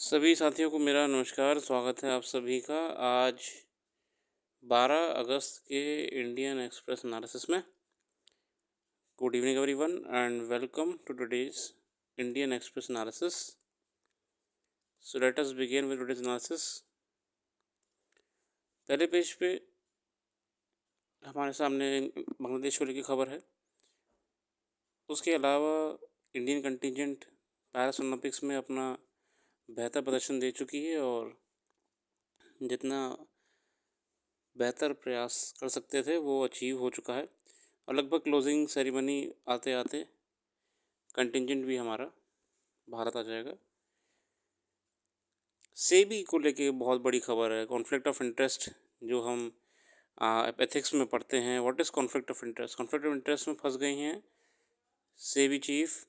सभी साथियों को मेरा नमस्कार, स्वागत है आप सभी का आज 12 अगस्त के इंडियन एक्सप्रेस एनालिसिस में। Good evening everyone and welcome to today's Indian Express analysis. So let us begin with today's analysis. पहले पेज पे हमारे सामने बांग्लादेश को लेकर खबर है। उसके अलावा इंडियन कंटिजेंट पैरिस ओलंपिक्स में अपना बेहतर प्रदर्शन दे चुकी है और जितना बेहतर प्रयास कर सकते थे वो अचीव हो चुका है और लगभग क्लोजिंग सेरेमनी आते आते कंटिजेंट भी हमारा भारत आ जाएगा। सेबी को लेके बहुत बड़ी खबर है। कॉन्फ्लिक्ट ऑफ इंटरेस्ट जो हम एथिक्स में पढ़ते हैं, what is conflict of interest. Conflict of interest में फंस गई हैं सेबी चीफ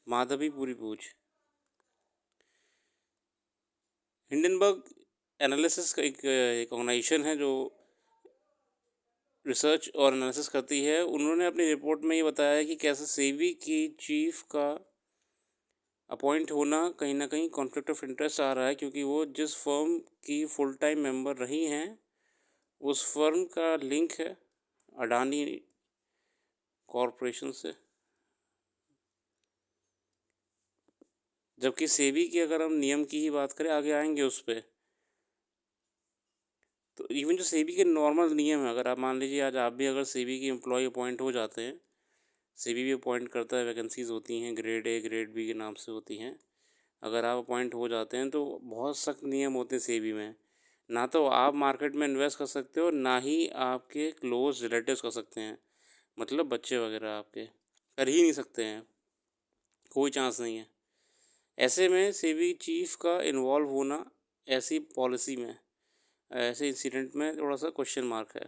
माधवी पूरी पूछ। हिंडनबर्ग एनालिसिस का एक ऑर्गेनाइजेशन है जो रिसर्च और एनालिसिस करती है। उन्होंने अपनी रिपोर्ट में ये बताया है कि कैसे सेबी की चीफ का अपॉइंट होना कहीं ना कहीं कॉन्फ्लिक्ट ऑफ इंटरेस्ट आ रहा है, क्योंकि वो जिस फर्म की फुल टाइम मेंबर रही हैं उस फर्म का लिंक है अडानी कॉरपोरेशन से। जबकि सेबी की अगर हम नियम की ही बात करें, आगे आएंगे उस पर, तो इवन जो सेबी के नॉर्मल नियम है, अगर आप मान लीजिए आज आप भी अगर सेबी की एम्प्लॉय अपॉइंट हो जाते हैं, सेबी भी अपॉइंट करता है, वैकेंसीज होती हैं ग्रेड ए ग्रेड बी के नाम से होती हैं। अगर आप अपॉइंट हो जाते हैं तो बहुत सख्त नियम होते हैं सेबी में। ना तो आप मार्केट में इन्वेस्ट कर सकते हो, ना ही आपके क्लोज रिलेटिव्स कर सकते हैं, मतलब बच्चे वगैरह आपके कर ही नहीं सकते हैं, कोई चांस नहीं है। ऐसे में सेबी चीफ का इन्वॉल्व होना ऐसी पॉलिसी में, ऐसे इंसिडेंट में थोड़ा सा क्वेश्चन मार्क है।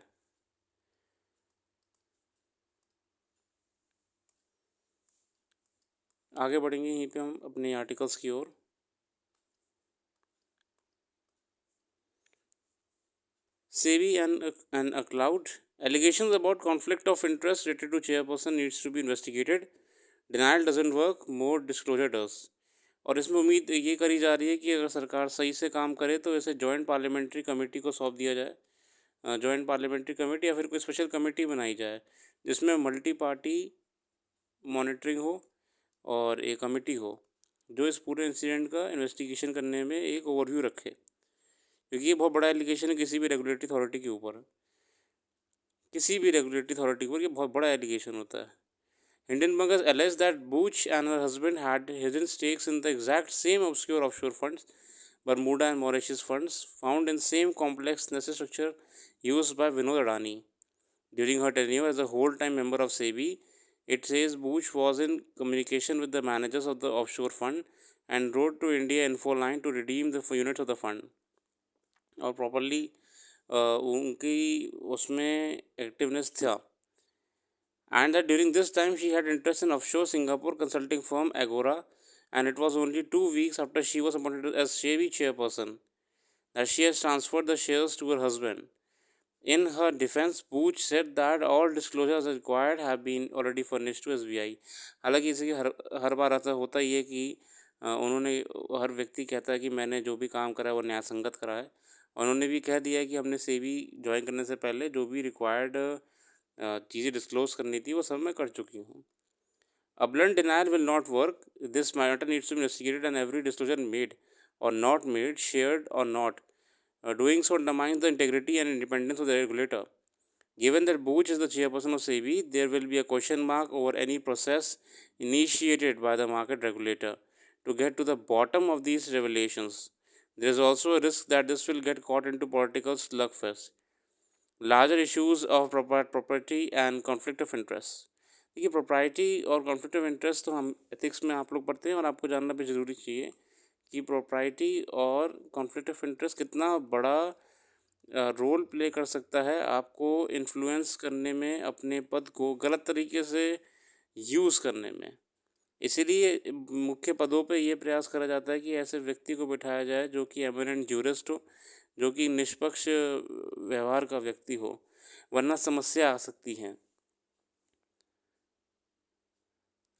आगे बढ़ेंगे यहीं पे हम अपने आर्टिकल्स की ओर। SEBI and a cloud. Allegations about conflict of interest related to chairperson needs to be investigated. Denial doesn't work, more disclosure does. और इसमें उम्मीद ये करी जा रही है कि अगर सरकार सही से काम करे तो इसे जॉइंट पार्लियामेंट्री कमेटी को सौंप दिया जाए, जॉइंट पार्लियामेंट्री कमेटी या फिर कोई स्पेशल कमेटी बनाई जाए जिसमें मल्टी पार्टी मॉनिटरिंग हो और एक कमेटी हो जो इस पूरे इंसिडेंट का इन्वेस्टिगेशन करने में एक ओवरव्यू रखे, क्योंकि ये बहुत बड़ा एलिगेशन है किसी भी रेगुलेटरी अथॉरिटी के ऊपर। किसी भी रेगुलेटरी अथॉरिटी पर ये बहुत बड़ा एलिगेशन होता है। Hindenburg has alleged that Booch and her husband had hidden stakes in the exact same obscure offshore funds, Bermuda and Mauritius funds, found in same complex nested structure used by Vinod Adani. During her tenure as a whole-time member of SEBI, it says Booch was in communication with the managers of the offshore fund and wrote to India Info Line to redeem the units of the fund. और properly उनकी उसमें activeness था, and that during this time she had interest in offshore Singapore consulting firm Agora, and it was only 2 weeks after she was appointed as SEBI chairperson that she has transferred the shares to her husband. In her defense, Booch said that all disclosures required have been already furnished to SBI. हालांकि इसे हर बार ऐसा होता ही है कि उन्होंने हर व्यक्ति कहता है कि मैंने जो भी काम करा है वो न्याय संगत करा है। उन्होंने भी कह दिया है कि हमने सेबी ज्वाइन करने से पहले जो भी रिक्वायर्ड चीज़ें डिस्क्लोज करनी थी वो सब मैं कर चुकी हूँ। A blunt denial will not work. This matter needs to be investigated and every disclosure made or not made, shared or not, doing so undermines the integrity and independence of the regulator. Given that Booch is the chairperson of SEBI, there will be a question mark over any process initiated by the market regulator to get to the bottom of these revelations. There is also a risk that this will get caught into political slugfest. Larger issues of property and conflict of interest. देखिए, propriety और conflict of interest तो हम ethics में आप लोग पढ़ते हैं और आपको जानना भी ज़रूरी चाहिए कि प्रोप्राइटी और कॉन्फ्लिक्ट ऑफ इंटरेस्ट कितना बड़ा रोल प्ले कर सकता है आपको इन्फ्लुएंस करने में, अपने पद को गलत तरीके से यूज़ करने में। इसीलिए मुख्य पदों पे ये प्रयास करा जाता है कि ऐसे व्यक्ति को बिठाया जाए जो कि एमिनेंट ज्यूरिस्ट हो, जो कि निष्पक्ष व्यवहार का व्यक्ति हो, वरना समस्या आ सकती है।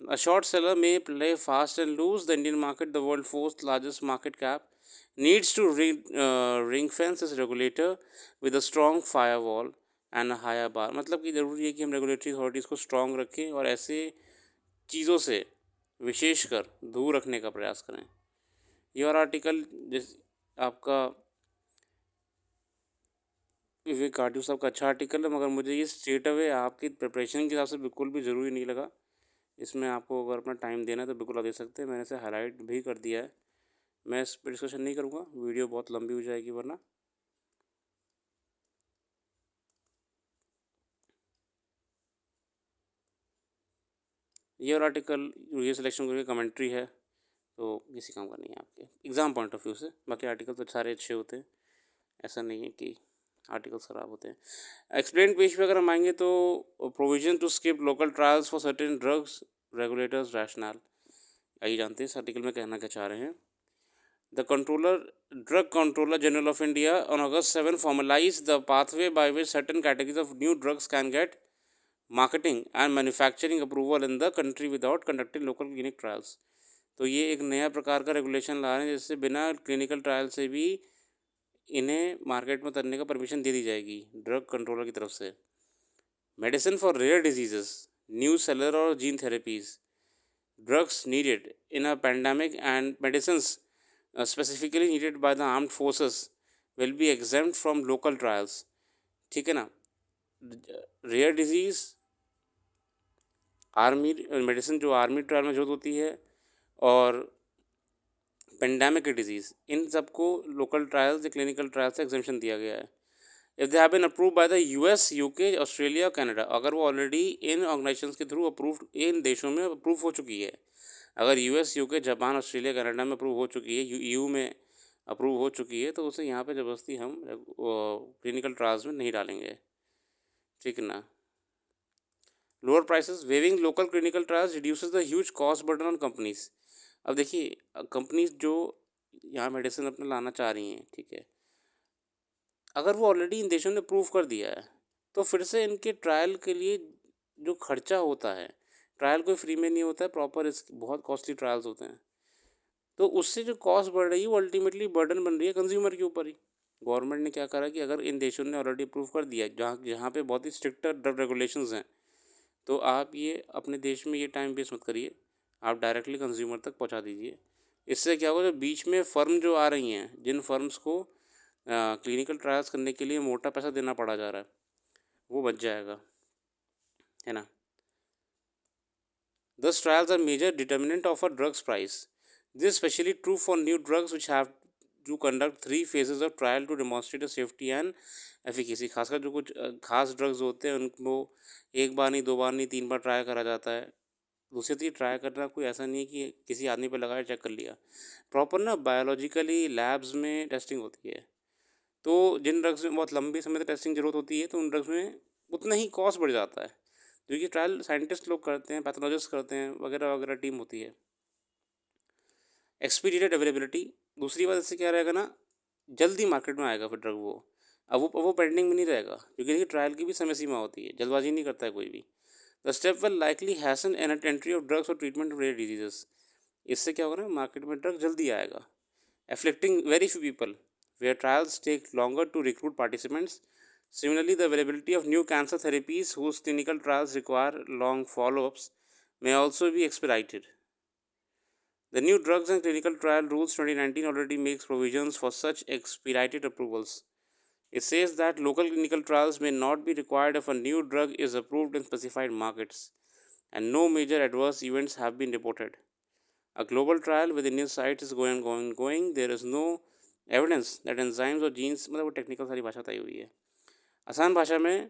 A short seller may play fast and loose. The Indian market, the world's fourth largest market cap, needs to ring fence its regulator with a strong firewall and a higher bar. मतलब कि ज़रूरी है कि हम regulatory authorities को strong रखें और ऐसे चीज़ों से विशेषकर दूर रखने का प्रयास करें. योर आर्टिकल जिस आपका विवेक काटू साहब का अच्छा आर्टिकल है, मगर मुझे ये स्ट्रेट अवे आपकी प्रिपरेशन के हिसाब से बिल्कुल भी ज़रूरी नहीं लगा. इसमें आपको अगर अपना टाइम देना है तो बिल्कुल आप दे सकते हैं. मैंने इसे हाईलाइट भी कर दिया है. मैं इस पर डिस्कशन नहीं करूँगा, वीडियो बहुत लंबी हो जाएगी वरना. ये और आर्टिकल ये सिलेक्शन करके कमेंट्री है तो किसी काम का नहीं है आपके एग्ज़ाम पॉइंट ऑफ व्यू से. बाकी आर्टिकल तो सारे अच्छे होते हैं, ऐसा नहीं है कि आर्टिकल्स ख़राब होते हैं. एक्सप्लेन पेज पे अगर हम आएंगे तो provision to skip local trials for certain drugs regulators rational. आइए जानते हैं इस आर्टिकल में कहना क्या चाह रहे हैं. The Drug Controller General of India on August 7 formalized the pathway by which certain categories of new drugs can get marketing and manufacturing approval in the country without conducting local clinic trials. तो ये एक नया प्रकार का regulation ला रहे हैं जिससे बिना क्लिनिकल ट्रायल से भी इन्हें मार्केट में उतरने का परमिशन दे दी जाएगी ड्रग कंट्रोलर की तरफ से. Medicine for rare diseases, new cellular और gene therapies, drugs needed in a pandemic and medicines specifically needed by the armed forces will be exempt from local trials. ठीक है ना. रेयर डिजीज़, आर्मी मेडिसिन जो army trial में जरूरत होती है, और पेंडेमिक डिजीज़, इन सबको लोकल ट्रायल्स या क्लिनिकल ट्रायल से एग्जेम्पशन दिया गया है. If they have been approve by the US, UK, Australia, Canada, अगर वो ऑलरेडी इन ऑर्गेनाइजेशंस के थ्रू अप्रूव इन देशों में अप्रूव हो चुकी है. अगर US, UK, Japan, Australia, Canada में अप्रूव हो चुकी है, EU में अप्रूव हो चुकी है, तो उसे यहाँ पे ज़बरदस्ती हम क्लिनिकल ट्रायल्स में नहीं डालेंगे. ठीक है ना. Lower prices, waiving local clinical trials reduces the huge cost burden on companies. अब देखिए कंपनीज जो यहाँ मेडिसिन अपना लाना चाह रही हैं, ठीक है, अगर वो ऑलरेडी इन देशों ने प्रूव कर दिया है तो फिर से इनके ट्रायल के लिए जो खर्चा होता है, ट्रायल कोई फ्री में नहीं होता है, प्रॉपर इसके बहुत कॉस्टली ट्रायल्स होते हैं. तो उससे जो कॉस्ट बढ़ रही है वो अल्टीमेटली बर्डन बन रही है कंज्यूमर के ऊपर ही. गवर्नमेंट ने क्या करा कि अगर इन देशों ने ऑलरेडी अप्रूव कर दिया, जहाँ जहाँ पे बहुत ही स्ट्रिक्टर ड्रग रेगुलेशंस हैं, तो आप ये अपने देश में ये टाइम वेस्ट मत करिए, आप डायरेक्टली कंज्यूमर तक पहुँचा दीजिए. इससे क्या होगा, जो बीच में फर्म जो आ रही हैं, जिन फर्म्स को क्लिनिकल ट्रायल्स करने के लिए मोटा पैसा देना पड़ा जा रहा है, वो बच जाएगा, है ना. Thus trials are major determinant of a drug's price. This is especially true for new drugs which have to conduct 3 phases of trial to demonstrate a safety and efficacy. खासकर जो कुछ खास ड्रग्स होते हैं उनको एक बार नहीं, 2 बार नहीं, 3 बार ट्राई करा जाता है. दूसरी चीज़, ट्राई करना कोई ऐसा नहीं है कि किसी आदमी पे लगाया चेक कर लिया. प्रॉपर ना बायोलॉजिकली लैब्स में टेस्टिंग होती है. तो जिन ड्रग्स में बहुत लंबी समय तक टेस्टिंग ज़रूरत होती है तो उन ड्रग्स में उतना ही कॉस्ट बढ़ जाता है, क्योंकि ट्रायल साइंटिस्ट लोग करते हैं, पैथोलॉजिस्ट करते हैं, वगैरह वगैरह टीम होती है. एक्सपीडिएटेड अवेलेबिलिटी, दूसरी बात इससे क्या रहेगा ना, जल्दी मार्केट में आएगा फिर ड्रग वो. अब वो पेंडिंग में नहीं रहेगा, क्योंकि देखिए ट्रायल की भी समय सीमा होती है, जल्दबाजी नहीं करता है कोई भी. The step will likely Hesson an entry of drugs और ट्रीटमेंट ऑफ रेयर डिजीजेस. इससे क्या होगा ना, मार्केट में ड्रग जल्दी आएगा. Afflicting very few people where trials take longer to recruit participants. Similarly, the availability of new cancer therapies whose clinical trials require long follow-ups may also be expedited. The new Drugs and Clinical Trial Rules 2019 already makes provisions for such expedited approvals. It says that local clinical trials may not be required if a new drug is approved in specified markets, and no major adverse events have been reported. A global trial with Indian sites is going. There is no evidence that enzymes और jeans, मतलब वो technical सारी भाषा तय हुई है. आसान भाषा में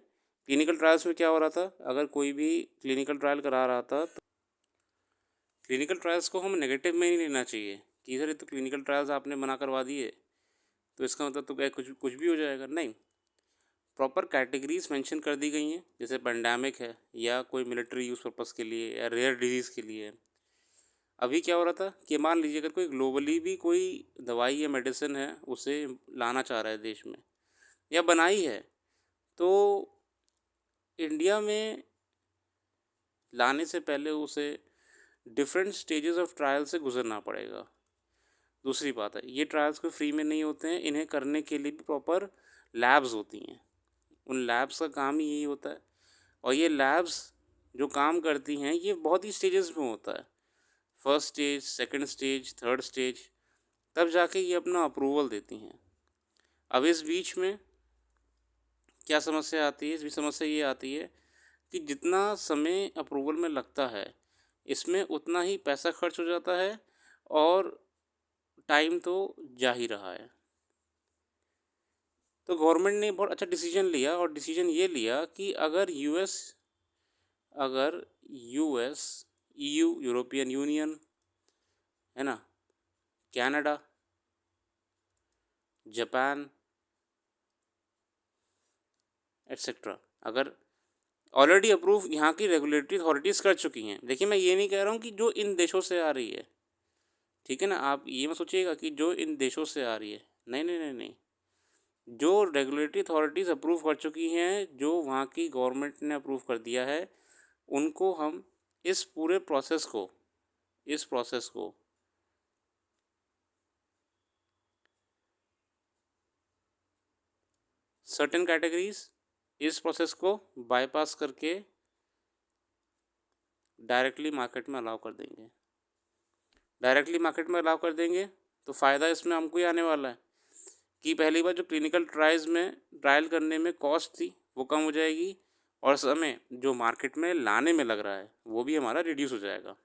क्लिनिकल ट्रायल्स में क्या हो रहा था, अगर कोई भी क्लिनिकल ट्रायल करा रहा था तो क्लिनिकल ट्रायल्स को हम नेगेटिव में नहीं लेना चाहिए कि सर ये तो क्लिनिकल ट्रायल्स आपने मना करवा दिए तो इसका मतलब तो क्या कुछ भी हो जाएगा. नहीं, प्रॉपर कैटेगरीज मेंशन कर दी गई हैं, जैसे पेंडेमिक है या कोई मिलिट्री यूज़ पर्पज़ के लिए या रेयर डिजीज़ के लिए. अभी क्या हो रहा था कि मान लीजिए अगर कोई ग्लोबली भी कोई दवाई या मेडिसिन है उसे लाना चाह रहा है देश में या बनाई है, तो इंडिया में लाने से पहले उसे डिफरेंट स्टेजेस ऑफ ट्रायल से गुजरना पड़ेगा। दूसरी बात है, ये ट्रायल्स कोई फ्री में नहीं होते हैं, इन्हें करने के लिए भी प्रॉपर लैब्स होती हैं। उन लैब्स का काम ही यही होता है, और ये लैब्स जो काम करती हैं ये बहुत ही स्टेजेस में होता है, first stage, second stage, third stage, तब जाके ये अपना अप्रूवल देती हैं। अब इस बीच में क्या समस्या आती है? इस बीच समस्या ये आती है कि जितना समय अप्रूवल में लगता है इसमें उतना ही पैसा खर्च हो जाता है और टाइम तो जा ही रहा है। तो गवर्नमेंट ने बहुत अच्छा डिसीजन लिया, और डिसीजन ये लिया कि अगर यूएस, ईयू, यूरोपियन यूनियन, है ना, कनाडा, जापान एट्सेट्रा, अगर ऑलरेडी अप्रूव यहाँ की रेगुलेटरी अथॉरिटीज़ कर चुकी हैं। देखिए, मैं ये नहीं कह रहा हूँ कि जो इन देशों से आ रही है, ठीक है ना, आप ये मत सोचिएगा कि जो इन देशों से आ रही है, नहीं नहीं नहीं नहीं, जो रेगुलेटरी अथॉरिटीज़ अप्रूव कर चुकी हैं, जो वहाँ की गवर्नमेंट ने अप्रूव कर दिया है, उनको हम इस पूरे प्रोसेस को सर्टेन कैटेगरीज इस प्रोसेस को बाईपास करके डायरेक्टली मार्केट में अलाउ कर देंगे। तो फ़ायदा इसमें हमको ही आने वाला है कि पहली बार जो क्लिनिकल ट्रायल करने में कॉस्ट थी वो कम हो जाएगी, और समय जो मार्केट में लाने में लग रहा है वो भी हमारा रिड्यूस हो जाएगा।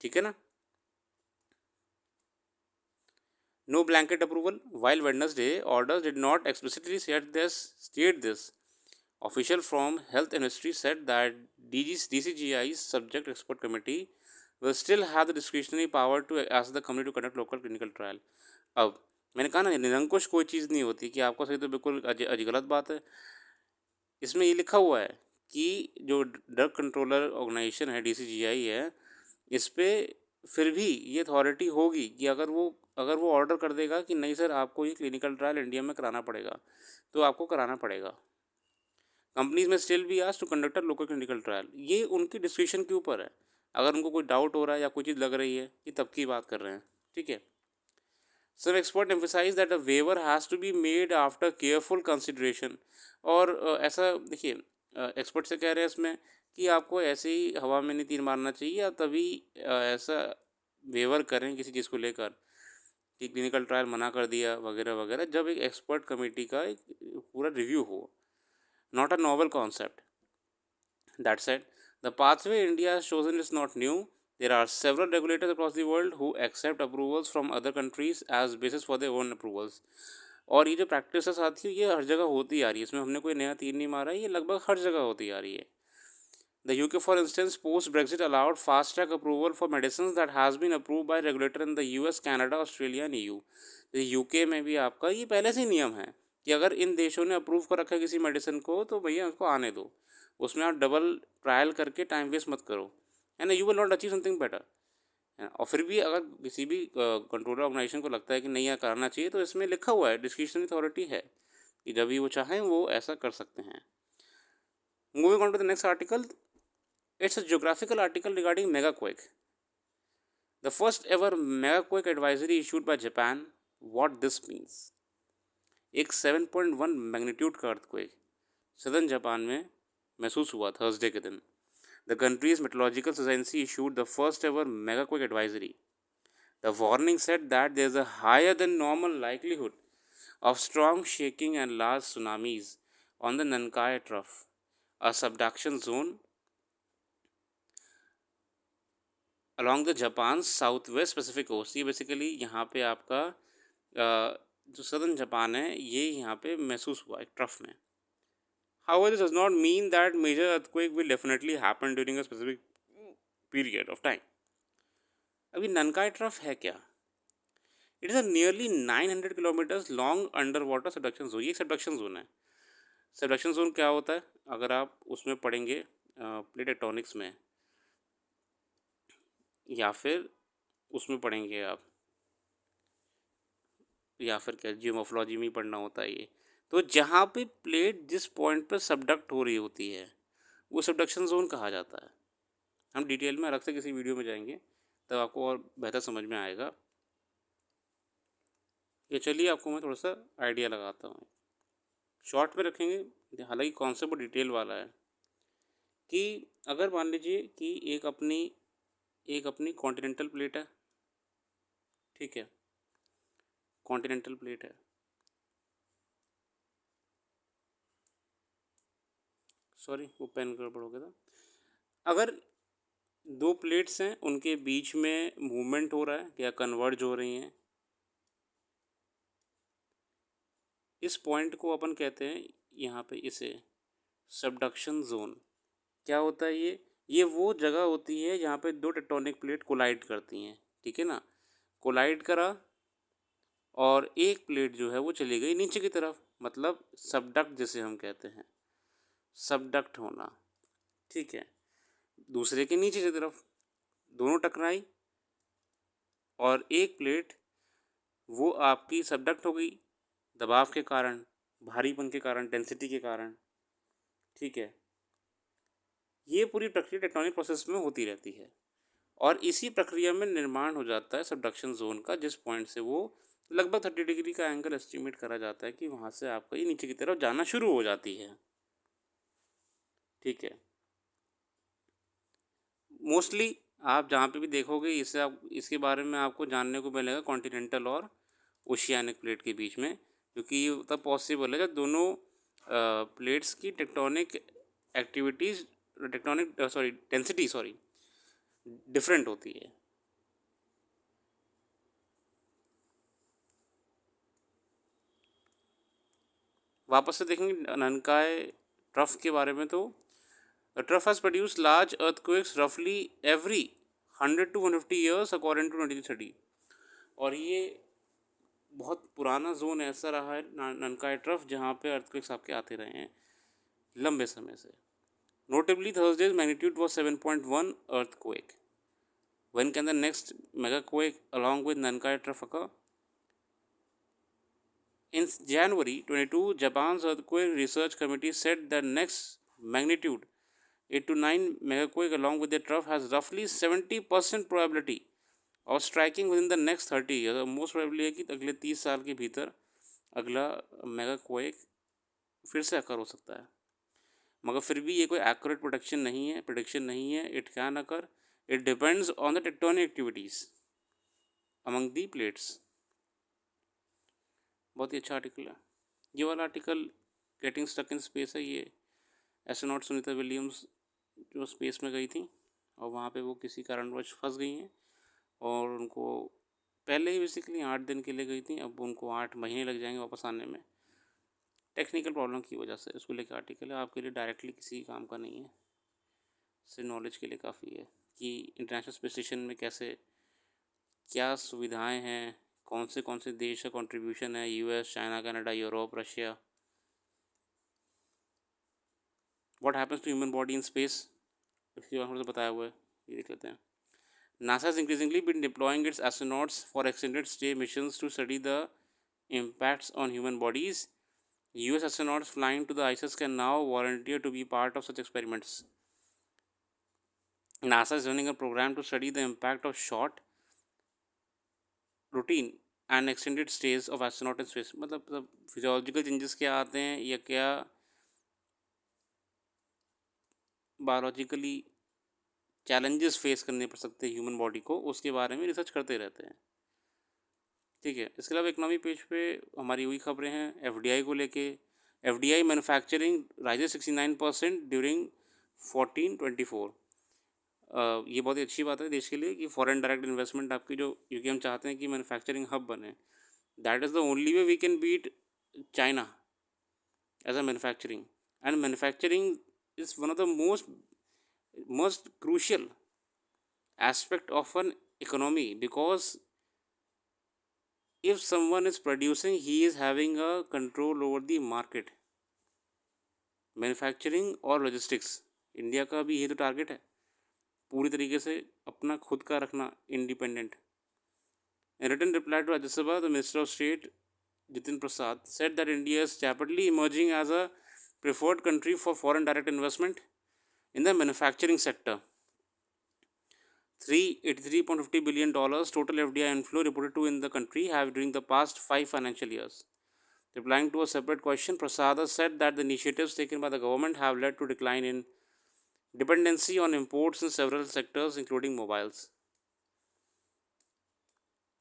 ठीक है ना। No blanket approval. While Wednesday orders did not explicitly state this, official from Health Ministry said that DCGI's subject expert committee will still have the discretionary power to ask the company to conduct local clinical trial. अब मैंने कहा ना, निरंकुश कोई चीज़ नहीं होती कि आपको सही, तो बिल्कुल गलत बात है। इसमें ये लिखा हुआ है कि जो ड्रग कंट्रोलर ऑर्गेनाइजेशन है, DCGI है, इस पे फिर भी ये अथॉरिटी होगी कि अगर वो ऑर्डर कर देगा कि नहीं सर, आपको ये क्लिनिकल ट्रायल इंडिया में कराना पड़ेगा, तो आपको कराना पड़ेगा। कंपनीज में स्टिल भी asked to conduct a local clinical trial. ये उनकी डिस्क्रिप्शन के ऊपर है, अगर उनको कोई डाउट हो रहा है या कोई चीज़ लग रही है, कि तब की बात कर रहे हैं। ठीक है। Some expert emphasize that a waiver has to be made after careful consideration। और ऐसा देखिए, एक्सपर्ट से कह रहे हैं इसमें कि आपको ऐसे ही हवा में नहीं तीर मारना चाहिए, या तभी ऐसा वेवर करें किसी चीज़ को लेकर कि क्लिनिकल ट्रायल मना कर दिया वगैरह वगैरह, जब एक एक्सपर्ट कमेटी का एक पूरा रिव्यू हो, not a novel concept. That said, the pathway India has chosen is not new. There are several regulators across the world who accept approvals from other countries as basis for their own approvals। और ये जो practice है साथियों, ये हर जगह होती आ रही है, इसमें हमने कोई नया तीर नहीं मारा है, ये लगभग हर जगह होती आ रही है। The UK, for instance, post-Brexit allowed fast-track approval for medicines that has been approved by regulator in the US, Canada, Australia and EU। UK में भी आपका ये पहले से ही नियम है कि अगर इन देशों ने अप्रूव कर रखा है किसी मेडिसिन को, तो भैया उसको आने दो, उसमें आप डबल ट्रायल करके टाइम वेस्ट मत करो, है ना। You will not achieve something better, है ना। और फिर भी अगर किसी भी कंट्रोलर ऑर्गेनाइजेशन को लगता है कि नहीं, यह कराना चाहिए, तो इसमें लिखा हुआ है, डिस्क्रिशनरी अथॉरिटी है कि जब भी वो चाहें वो ऐसा कर सकते हैं। Moving on to the next article, it's a geographical article regarding megaquake. The first ever megaquake advisory issued by Japan. What this means? एक 7.1 मैग्नीट्यूड का अर्थक्वेक सदर्न जापान में महसूस हुआ थर्सडे के दिन। The country's meteorological agency issued the first ever megaquake advisory. The warning said that there is a higher than normal likelihood of strong shaking and large tsunamis on the Nankai Trough, a subduction zone along the Japan south west Pacific coast. ये basically यहाँ पे आपका जो southern Japan है, ये यहाँ पे महसूस हुआ एक ट्रफ में। However this does not mean that major earthquake will definitely happen during a specific period of time. अभी ननकाई ट्रफ है क्या? It is a nearly 900 kilometres long under water subduction zone. ये सबडक्शन जोन है। Subduction zone क्या होता है, अगर आप उसमें पढ़ेंगे प्लेट टेक्टोनिक्स में, या फिर उसमें पढ़ेंगे आप, या फिर क्या जियोमोर्फोलॉजी में ही पढ़ना होता है ये, तो जहाँ पे प्लेट जिस पॉइंट पर सबडक्ट हो रही होती है वो सबडक्शन जोन कहा जाता है हम डिटेल में अलग से किसी वीडियो में जाएंगे तब आपको और बेहतर समझ में आएगा। ये चलिए आपको मैं थोड़ा सा आइडिया लगाता हूँ, शॉर्ट में रखेंगे, हालांकि कॉन्सेप्ट डिटेल वाला है। कि अगर मान लीजिए कि एक अपनी कॉन्टिनेंटल प्लेट है, ठीक है, कॉन्टिनेंटल प्लेट है, सॉरी वो पेन गड़बड़ हो गया था। अगर दो प्लेट्स हैं, उनके बीच में मूवमेंट हो रहा है या कन्वर्ज हो रही हैं, इस पॉइंट को अपन कहते हैं यहाँ पे इसे सबडक्शन जोन। क्या होता है ये वो जगह होती है जहाँ पे दो टेक्टोनिक प्लेट कोलाइड करती हैं, ठीक है ना। कोलाइड करा और एक प्लेट जो है वो चली गई नीचे की तरफ, मतलब सबडक्ट जिसे हम कहते हैं, सबडक्ट होना, ठीक है। दूसरे के नीचे की तरफ दोनों टकराई और एक प्लेट वो आपकी सबडक्ट हो गई दबाव के कारण, भारीपन के कारण, डेंसिटी के कारण, ठीक है। ये पूरी प्रक्रिया टेक्टोनिक प्रोसेस में होती रहती है और इसी प्रक्रिया में निर्माण हो जाता है सबडक्शन जोन का, जिस पॉइंट से वो लगभग 30 डिग्री का एंगल एस्टिमेट करा जाता है कि वहाँ से आपका ये नीचे की तरफ जाना शुरू हो जाती है, ठीक है। मोस्टली आप जहाँ पे भी देखोगे इससे आप इसके बारे में आपको जानने को मिलेगा कॉन्टिनेंटल और ओशियानिक प्लेट के बीच में, क्योंकि ये तब पॉसिबल है जब दोनों प्लेट्स की tectonic activities, tectonic sorry density sorry different होती है। वापस से देखेंगे ननकाय ट्रफ के बारे में, तो the trough has produce large earthquakes रफली every 100 to 150 years according to 1930। और ये बहुत पुराना जोन ऐसा रहा है ननकाय ट्रफ जहाँ पे अर्थक्वेक्स आपके आते रहे हैं लंबे समय से। Notably Thursdays magnitude was 7.1 earthquake. When can the next megaquake along with Nankai Trough occur? In January 22, Japan's Earthquake Research Committee said the next magnitude 8 to 9 megaquake along with the trough has roughly 70% probability of striking within the next 30 years. Most probably है कि अगले 30 साल के भीतर अगला मेगाक्वेक फिर से अकर हो सकता है, मगर फिर भी ये कोई एक्यूरेट प्रोडिक्शन नहीं है। It can occur, it depends on the tectonic activities among the plates. बहुत ही अच्छा आर्टिकल है ये वाला article. Getting stuck in space है, ये एस्ट्रोनॉट सुनीता विलियम्स जो स्पेस में गई थी और वहाँ पे वो किसी कारणवश फंस गई हैं और उनको पहले ही बेसिकली 8 दिन के लिए गई थी, अब उनको 8 महीने लग जाएंगे वापस आने में टेक्निकल प्रॉब्लम की वजह से। उसको लेकर आर्टिकल है, आपके लिए डायरेक्टली किसी काम का नहीं है, सिर्फ नॉलेज के लिए काफ़ी है कि इंटरनेशनल स्पेस स्टेशन में कैसे क्या सुविधाएं हैं, कौन से देश का कंट्रीब्यूशन है, US, China, Canada, Europe, Russia. What happens to human body in space, इसके बारे में बताया हुआ है, ये देख लेते हैं। NASA has increasingly been deploying its astronauts for extended stay missions to study the impacts on human bodies. US astronauts flying to the ISS can now volunteer to be part of such experiments. NASA is running a program to study the impact of short, routine and extended stays of astronaut in space. मतलब physiological changes क्या आते हैं या क्या biologically challenges face करने पड़ सकते हैं ह्यूमन बॉडी को, उसके बारे में रिसर्च करते रहते हैं, ठीक है। इसके अलावा इकोनॉमी पेज पे हमारी हुई खबरें हैं एफडीआई को लेके। FDI manufacturing rises 69% during 1424। ये बहुत ही अच्छी बात है देश के लिए कि फॉरेन डायरेक्ट इन्वेस्टमेंट आपकी जो, क्योंकि हम चाहते हैं कि मैन्युफैक्चरिंग हब बने। That is the only way we can beat China as a manufacturing, and manufacturing is one of the most crucial aspect of an economy, because if someone is producing he is having a control over the market. Manufacturing और logistics India का भी ये तो target है, पूरी तरीके से अपना खुद का रखना independent. In written reply to Rajya Sabha, the Minister of State Jitin Prasad said that India is rapidly emerging as a preferred country for foreign direct investment in the manufacturing sector. $383.50 billion total FDI inflow reported to in the country have during the past 5 financial years. Replying to a separate question, Prasada said that the initiatives taken by the government have led to decline in dependency on imports in several sectors including mobiles.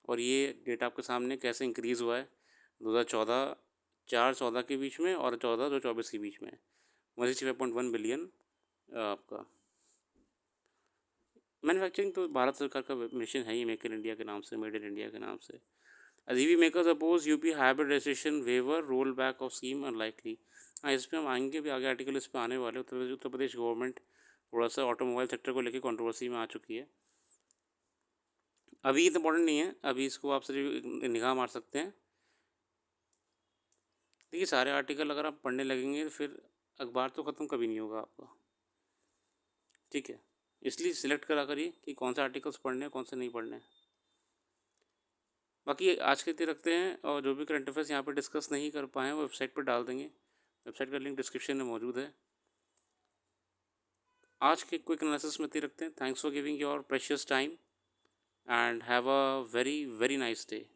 और ये data आपके सामने कैसे increase हुआ है 2014 4-14 के बीच में और 14-24 के बीच में 165.1 बिलियन आपका मैन्युफैक्चरिंग तो भारत सरकार का मिशन है ही, मेक इन इंडिया के नाम से, मेड इन इंडिया के नाम से. EV makers oppose UP hybrid registration waiver roll back of scheme unlikely. हाँ, इस पर हम आएंगे भी, आगे आर्टिकल इस पर आने वाले. उत्तर प्रदेश गवर्नमेंट थोड़ा सा ऑटोमोबाइल सेक्टर को लेकर कंट्रोवर्सी में आ चुकी है. अभी इतना इंपॉर्टेंट नहीं है, अभी इसको आप सिर्फ निगाह मार सकते हैं. देखिए, सारे आर्टिकल अगर आप पढ़ने लगेंगे तो फिर अखबार तो ख़त्म कभी नहीं होगा आपका. ठीक है, इसलिए सिलेक्ट करा करिए कि कौन से आर्टिकल्स पढ़ने हैं, कौन से नहीं पढ़ने हैं. बाकी आज के लिए रखते हैं, और जो भी करंट अफेयर्स यहाँ पे डिस्कस नहीं कर पाए हैं वो वेबसाइट पर डाल देंगे. वेबसाइट का लिंक डिस्क्रिप्शन में मौजूद है. आज के क्विक एनालिसिस में रखते हैं. Thanks for giving your precious time and have a very very nice day.